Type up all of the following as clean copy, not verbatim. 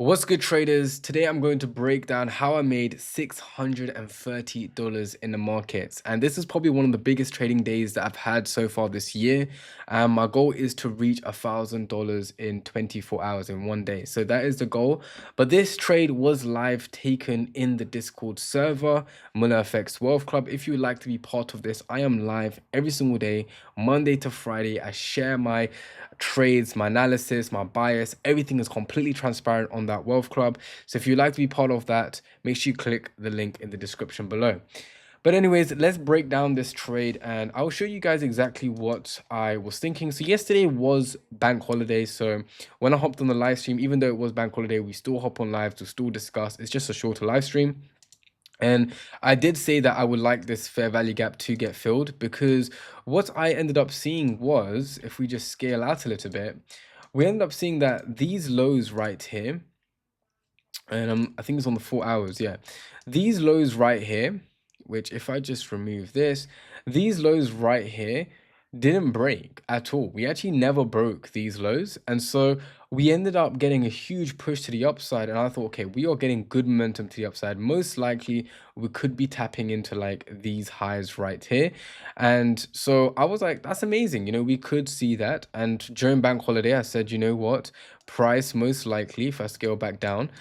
What's good, traders? Today I'm going to break down how I made $630 in the markets. And this is probably one of the biggest trading days that I've had so far this year. My goal is to reach $1,000 in 24 hours in one day. So that is the goal. But this trade was live taken in the Discord server, Muller FX Wealth Club. If you would like to be part of this, I am live every single day, Monday to Friday. I share my trades, my analysis, my bias, everything is completely transparent on that wealth club. So if you'd like to be part of that, make sure you click the link in the description below. But anyways, let's break down this trade and I'll show you guys exactly what I was thinking. So yesterday was bank holiday. So when I hopped on the live stream, even though it was bank holiday, we still hop on live to still discuss. It's just a shorter live stream. And I did say that I would like this fair value gap to get filled because what I ended up seeing was, if we just scale out a little bit, we ended up seeing that these lows right here, and I think it's on the 4 hours, yeah. These lows right here, which if I just remove this, these lows right here didn't break at all. We actually never broke these lows. And so we ended up getting a huge push to the upside. And I thought, okay, we are getting good momentum to the upside. Most likely we could be tapping into like these highs right here. And so I was like, that's amazing. You know, we could see that. And during bank holiday, I said, you know what, price most likely, if I scale back down,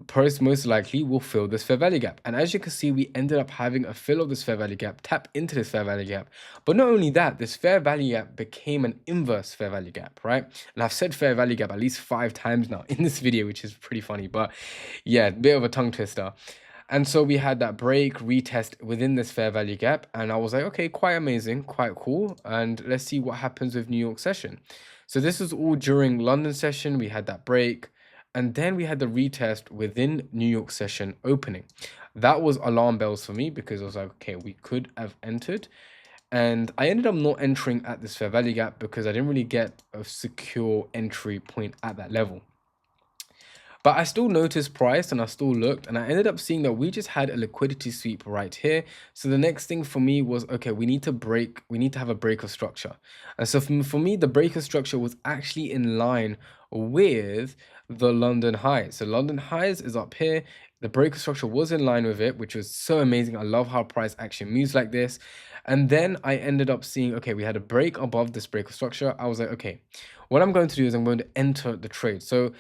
price most likely will fill this fair value gap. And as you can see, we ended up having a fill of this fair value gap, tap into this fair value gap. But not only that, this fair value gap became an inverse fair value gap, right? And I've said fair value gap at least 5 times now in this video, which is pretty funny. But yeah, bit of a tongue twister. And so we had that break retest within this fair value gap. And I was like, okay, quite amazing, quite cool. And let's see what happens with New York session. So this was all during London session. We had that break. And then we had the retest within New York session opening. That was alarm bells for me because I was like, okay, we could have entered. And I ended up not entering at this fair value gap because I didn't really get a secure entry point at that level. But I still noticed price and I still looked and I ended up seeing that we just had a liquidity sweep right here. So the next thing for me was, okay, we need to have a breaker structure. And so for me, the breaker structure was actually in line with the London highs. So London highs is up here. The breaker structure was in line with it, which was so amazing. I love how price actually moves like this. And then I ended up seeing, okay, we had a break above this breaker structure. I was like, okay, what I'm going to do is I'm going to enter the trade. So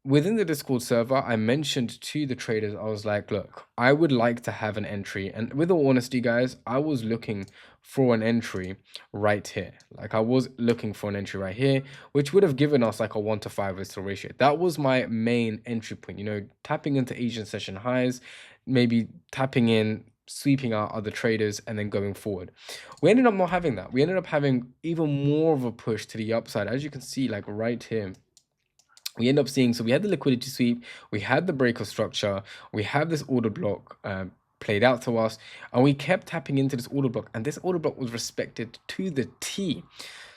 within the Discord server, I mentioned to the traders, I was like, look, I would like to have an entry. And with all honesty, guys, I was looking for an entry right here. Like I was looking for an entry right here, which would have given us like a 1-to-5 whistle ratio. That was my main entry point, you know, tapping into Asian session highs, maybe tapping in, sweeping out other traders and then going forward. We ended up not having that. We ended up having even more of a push to the upside. As you can see, like right here, we end up seeing, so we had the liquidity sweep, we had the breaker structure, we have this order block played out to us, and we kept tapping into this order block, and this order block was respected to the T.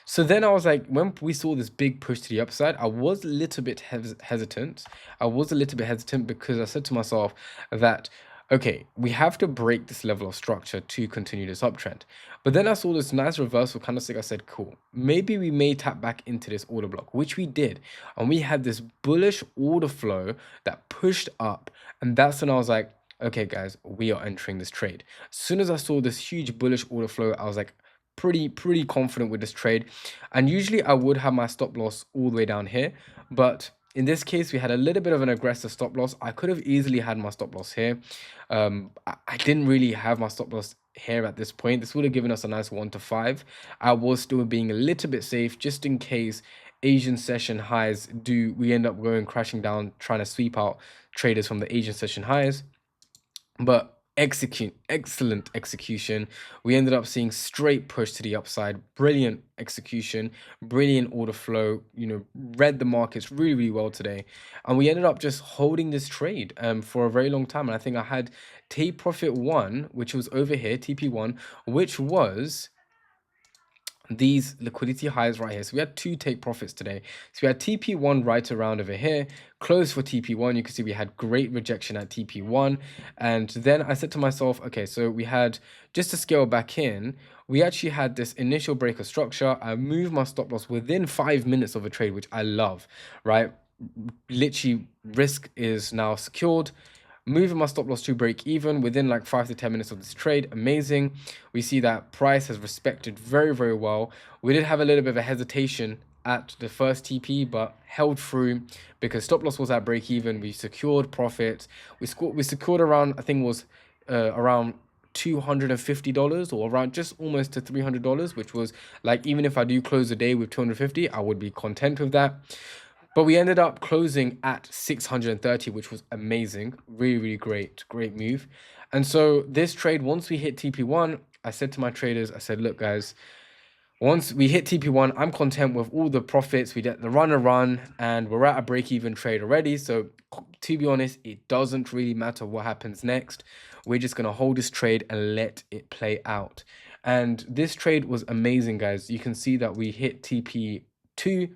So then I was like, when we saw this big push to the upside, I was a little bit hesitant. I was a little bit hesitant because I said to myself that, okay, we have to break this level of structure to continue this uptrend. But then I saw this nice reversal candlestick. I said, cool, maybe we may tap back into this order block, which we did. And we had this bullish order flow that pushed up. And that's when I was like, okay, guys, we are entering this trade. As soon as I saw this huge bullish order flow, I was like, pretty confident with this trade. And usually I would have my stop loss all the way down here, but in this case, we had a little bit of an aggressive stop loss. I could have easily had my stop loss here. I didn't really have my stop loss here at this point. This would have given us a nice 1-to-5. I was still being a little bit safe just in case Asian session highs we end up going crashing down, trying to sweep out traders from the Asian session highs. But excellent execution. We ended up seeing straight push to the upside, brilliant execution, brilliant order flow, you know, read the markets really well today. And we ended up just holding this trade for a very long time. And I think I had take profit 1, which was over here, TP1, which was these liquidity highs right here. So we had 2 take profits today. So we had TP1 right around over here, close for TP1. You can see we had great rejection at TP1. And then I said to myself, okay, so we had, just to scale back in, we actually had this initial breaker structure. I moved my stop loss within 5 minutes of a trade, which I love, right? literally risk is now secured. Moving my stop loss to break even within like 5 to 10 minutes of this trade. Amazing. We see that price has respected very, very well. We did have a little bit of a hesitation at the first TP, but held through because stop loss was at break even. We secured profits. We secured around, I think it was around $250, or around just almost to $300, which was like, even if I do close the day with 250, I would be content with that. But we ended up closing at 630, which was amazing. Really, really great move. And so this trade, once we hit TP1, I said to my traders, I said, look, guys, once we hit TP1, I'm content with all the profits. We get the run, and we're at a break-even trade already. So to be honest, it doesn't really matter what happens next. We're just going to hold this trade and let it play out. And this trade was amazing, guys. You can see that we hit TP2,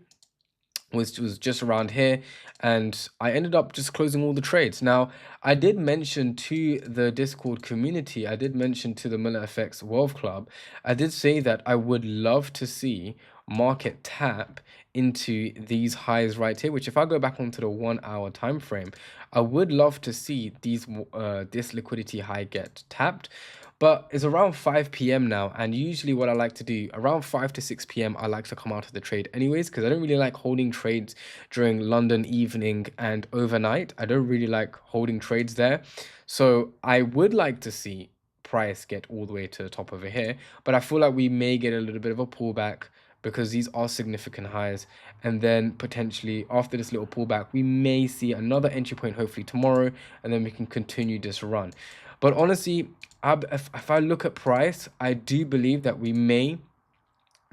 which was just around here, and I ended up just closing all the trades. Now, I did mention to the Discord community, I did mention to the Miller FX Wealth Club, I did say that I would love to see market tap into these highs right here, which if I go back onto the 1 hour time frame, I would love to see this liquidity high get tapped. But it's around 5 p.m. now, and usually what I like to do around 5 to 6 p.m. I like to come out of the trade anyways, because I don't really like holding trades during London evening and overnight. I don't really like holding trades there. So I would like to see price get all the way to the top over here, but I feel like we may get a little bit of a pullback because these are significant highs, and then potentially after this little pullback we may see another entry point, hopefully tomorrow, and then we can continue this run. But honestly, if I look at price, I do believe that we may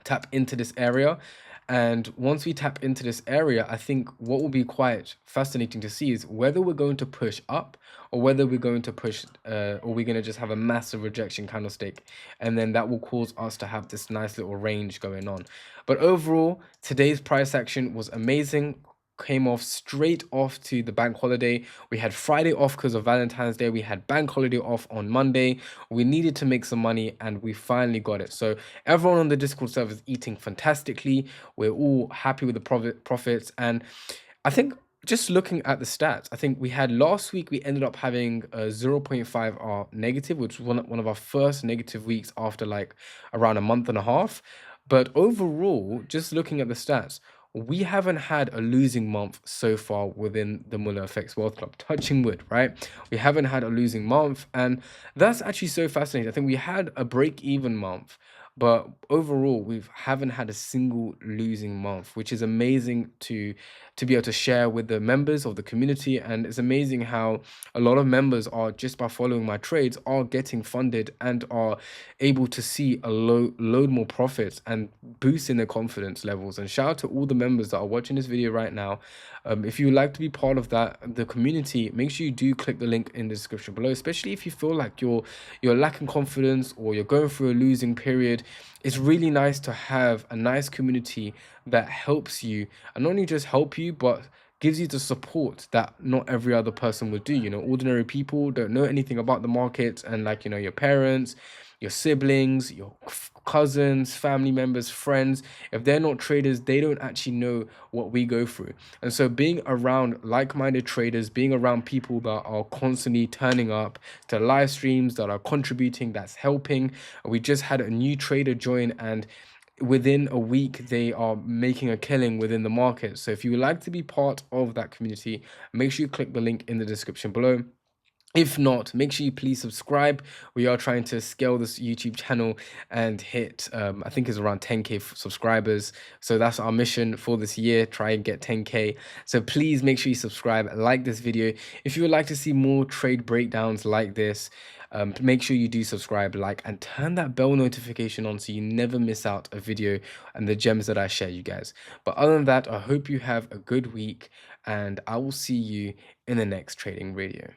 tap into this area. And once we tap into this area, I think what will be quite fascinating to see is whether we're going to push up, or whether we're going to push, or we're going to just have a massive rejection candlestick. And then that will cause us to have this nice little range going on. But overall, today's price action was amazing. Came off straight off to the bank holiday. We had Friday off because of Valentine's Day. We had bank holiday off on Monday. We needed to make some money, and we finally got it. So everyone on the Discord server is eating fantastically. We're all happy with the profits. And I think just looking at the stats, I think we had last week, we ended up having a 0.5 R negative, which was one of our first negative weeks after like around a month and a half. But overall, just looking at the stats, we haven't had a losing month so far within the Muller FX World Club. Touching wood, right? We haven't had a losing month, and that's actually so fascinating. I think we had a break-even month, but overall we haven't had a single losing month, which is amazing to be able to share with the members of the community. And it's amazing how a lot of members are, just by following my trades, are getting funded and are able to see a load more profits and boosting their confidence levels. And shout out to all the members that are watching this video right now. If you would like to be part of the community, make sure you do click the link in the description below, especially if you feel like you're lacking confidence or you're going through a losing period. It's really nice to have a nice community that helps you, and not only just help you, but gives you the support that not every other person would do. You know, ordinary people don't know anything about the market, and like, you know, your parents, your siblings, your cousins, family members, friends, if they're not traders, they don't actually know what we go through. And so being around like-minded traders, being around people that are constantly turning up to live streams, that are contributing, that's helping. We just had a new trader join, and within a week they are making a killing within the market. So if you would like to be part of that community, make sure you click the link in the description below. If not, make sure you please subscribe. We are trying to scale this YouTube channel and hit, I think it's around 10K subscribers. So that's our mission for this year, try and get 10K. So please make sure you subscribe, like this video. If you would like to see more trade breakdowns like this, make sure you do subscribe, like, and turn that bell notification on so you never miss out a video and the gems that I share, you guys. But other than that, I hope you have a good week, and I will see you in the next trading video.